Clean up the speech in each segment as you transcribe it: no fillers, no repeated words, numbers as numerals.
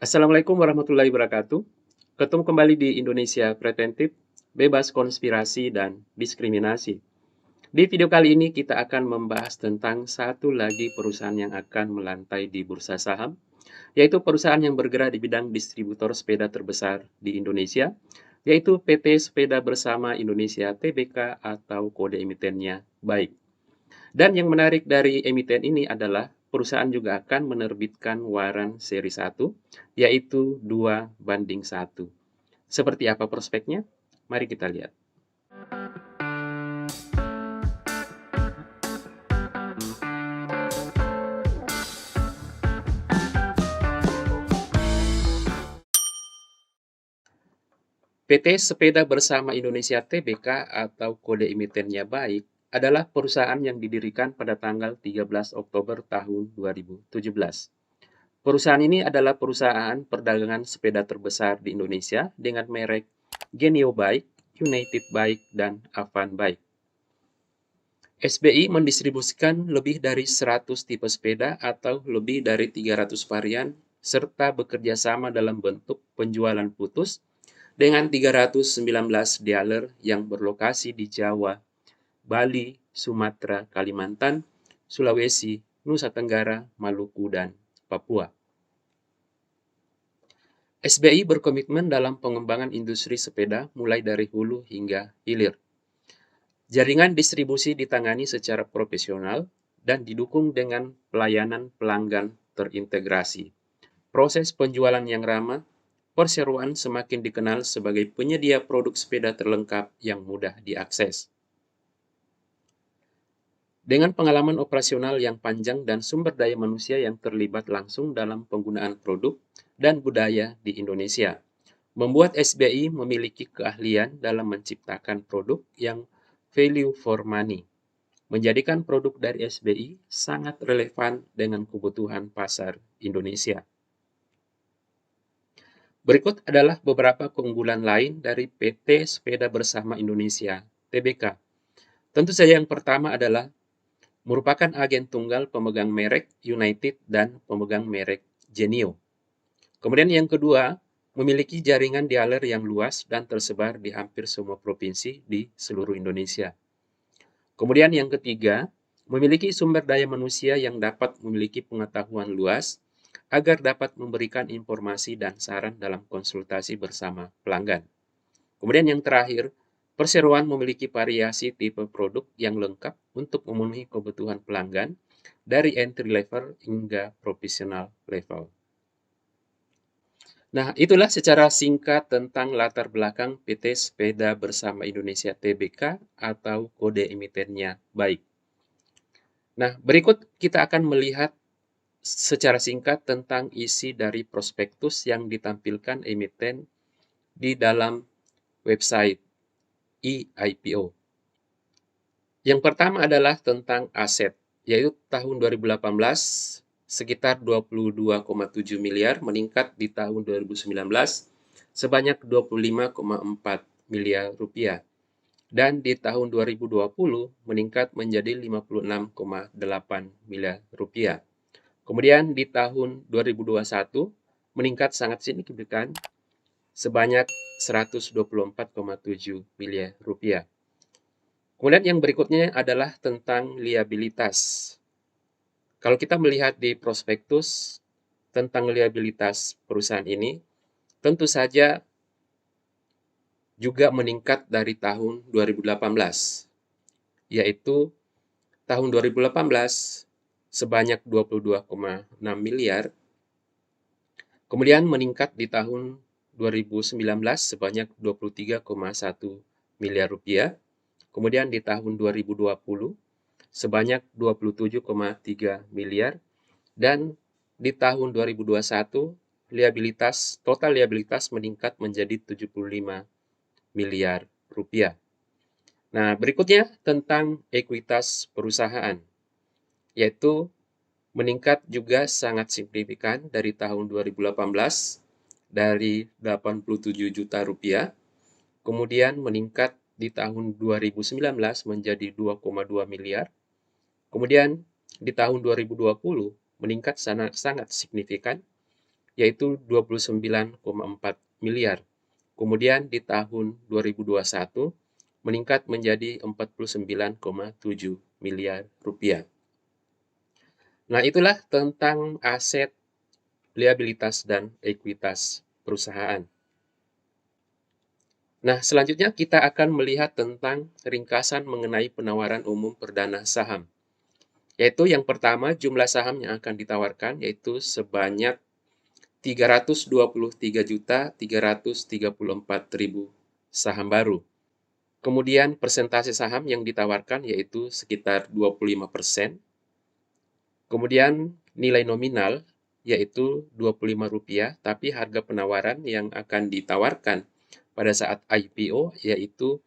Assalamualaikum warahmatullahi wabarakatuh. Ketemu kembali di Indonesia Preventif, bebas konspirasi dan diskriminasi. Di video kali ini kita akan membahas tentang satu lagi perusahaan yang akan melantai di bursa saham, yaitu perusahaan yang bergerak di bidang distributor sepeda terbesar di Indonesia, yaitu PT Sepeda Bersama Indonesia Tbk atau kode emitennya baik. Dan yang menarik dari emiten ini adalah perusahaan juga akan menerbitkan waran seri 1, yaitu 2:1. Seperti apa prospeknya? Mari kita lihat. PT Sepeda Bersama Indonesia Tbk atau kode emitennya baik adalah perusahaan yang didirikan pada tanggal 13 Oktober tahun 2017. Perusahaan ini adalah perusahaan perdagangan sepeda terbesar di Indonesia dengan merek Genio Bike, United Bike, dan Avan Bike. SBI mendistribusikan lebih dari 100 tipe sepeda atau lebih dari 300 varian, serta bekerja sama dalam bentuk penjualan putus dengan 319 dealer yang berlokasi di Jawa, Bali, Sumatera, Kalimantan, Sulawesi, Nusa Tenggara, Maluku, dan Papua. SBI berkomitmen dalam pengembangan industri sepeda mulai dari hulu hingga hilir. Jaringan distribusi ditangani secara profesional dan didukung dengan pelayanan pelanggan terintegrasi. Proses penjualan yang ramah, perseroan semakin dikenal sebagai penyedia produk sepeda terlengkap yang mudah diakses. Dengan pengalaman operasional yang panjang dan sumber daya manusia yang terlibat langsung dalam penggunaan produk dan budaya di Indonesia, membuat SBI memiliki keahlian dalam menciptakan produk yang value for money, menjadikan produk dari SBI sangat relevan dengan kebutuhan pasar Indonesia. Berikut adalah beberapa keunggulan lain dari PT Sepeda Bersama Indonesia, Tbk. Tentu saja yang pertama adalah merupakan agen tunggal pemegang merek United dan pemegang merek Genio. Kemudian yang kedua, memiliki jaringan dealer yang luas dan tersebar di hampir semua provinsi di seluruh Indonesia. Kemudian yang ketiga, memiliki sumber daya manusia yang dapat memiliki pengetahuan luas agar dapat memberikan informasi dan saran dalam konsultasi bersama pelanggan. Kemudian yang terakhir, perseroan memiliki variasi tipe produk yang lengkap untuk memenuhi kebutuhan pelanggan dari entry level hingga professional level. Nah, itulah secara singkat tentang latar belakang PT Sepeda Bersama Indonesia Tbk atau kode emitennya baik. Nah, berikut kita akan melihat secara singkat tentang isi dari prospektus yang ditampilkan emiten di dalam website eIPO. Yang pertama adalah tentang aset, yaitu tahun 2018 sekitar 22,7 miliar meningkat di tahun 2019 sebanyak 25,4 miliar rupiah. Dan di tahun 2020 meningkat menjadi 56,8 miliar rupiah. Kemudian di tahun 2021 meningkat sangat signifikan sebanyak 124,7 miliar rupiah. Kemudian yang berikutnya adalah tentang liabilitas. Kalau kita melihat di prospektus tentang liabilitas perusahaan ini, tentu saja juga meningkat dari tahun 2018, yaitu tahun 2018 sebanyak 22,6 miliar, kemudian meningkat di tahun 2019 sebanyak 23,1 miliar rupiah, kemudian di tahun 2020 sebanyak 27,3 miliar, dan di tahun 2021 total liabilitas meningkat menjadi 75 miliar rupiah. Nah, berikutnya tentang ekuitas perusahaan, yaitu meningkat juga sangat signifikan dari tahun 2018 dari 87 juta rupiah, kemudian meningkat di tahun 2019 menjadi 2,2 miliar, kemudian di tahun 2020 meningkat sangat signifikan yaitu 29,4 miliar. Kemudian di tahun 2021 meningkat menjadi 49,7 miliar rupiah. Nah, itulah tentang aset, liabilitas, dan ekuitas perusahaan. Nah, selanjutnya kita akan melihat tentang ringkasan mengenai penawaran umum perdana saham. Yaitu yang pertama, jumlah saham yang akan ditawarkan yaitu sebanyak 323.334.000 saham baru. Kemudian persentase saham yang ditawarkan yaitu sekitar 25%. Kemudian nilai nominal yaitu Rp25, tapi harga penawaran yang akan ditawarkan pada saat IPO yaitu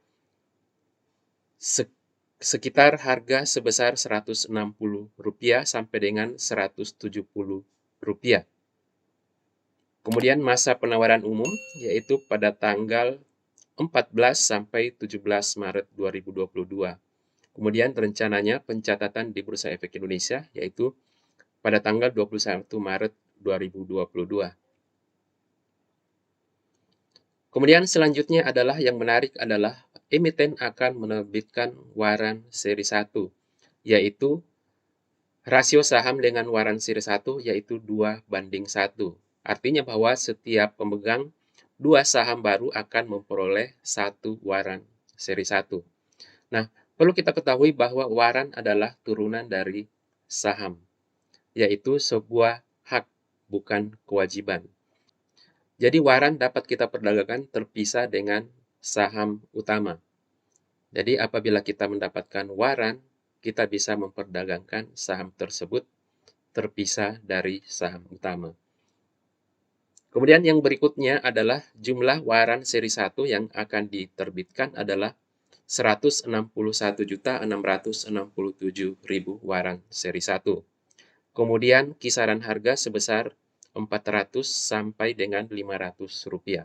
sekitar harga sebesar Rp160 sampai dengan Rp170. Kemudian masa penawaran umum yaitu pada tanggal 14 sampai 17 Maret 2022. Kemudian rencananya pencatatan di Bursa Efek Indonesia yaitu pada tanggal 21 Maret 2022. Kemudian selanjutnya adalah yang menarik adalah emiten akan menerbitkan waran seri 1, yaitu rasio saham dengan waran seri 1 yaitu 2:1. Artinya bahwa setiap pemegang 2 saham baru akan memperoleh 1 waran seri 1. Nah, perlu kita ketahui bahwa waran adalah turunan dari saham, yaitu sebuah hak, bukan kewajiban. Jadi waran dapat kita perdagangkan terpisah dengan saham utama. Jadi apabila kita mendapatkan waran, kita bisa memperdagangkan saham tersebut terpisah dari saham utama. Kemudian yang berikutnya adalah jumlah waran seri 1 yang akan diterbitkan adalah 161.667.000 waran seri 1. Kemudian kisaran harga sebesar Rp400 sampai dengan Rp500.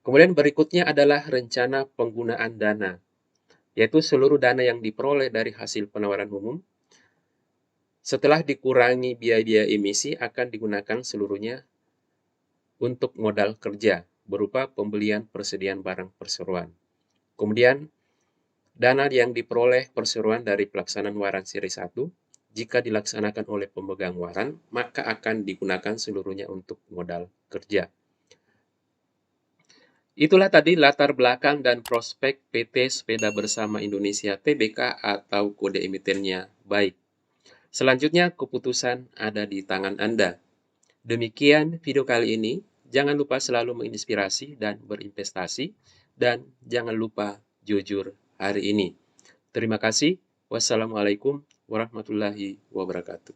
Kemudian berikutnya adalah rencana penggunaan dana, yaitu seluruh dana yang diperoleh dari hasil penawaran umum setelah dikurangi biaya-biaya emisi akan digunakan seluruhnya untuk modal kerja berupa pembelian persediaan barang perseroan. Kemudian dana yang diperoleh perseroan dari pelaksanaan waran seri 1 jika dilaksanakan oleh pemegang waran, maka akan digunakan seluruhnya untuk modal kerja. Itulah tadi latar belakang dan prospek PT Sepeda Bersama Indonesia Tbk atau kode emitennya baik. Selanjutnya keputusan ada di tangan Anda. Demikian video kali ini. Jangan lupa selalu menginspirasi dan berinvestasi. Dan jangan lupa jujur hari ini. Terima kasih. Wassalamualaikum warahmatullahi wabarakatuh.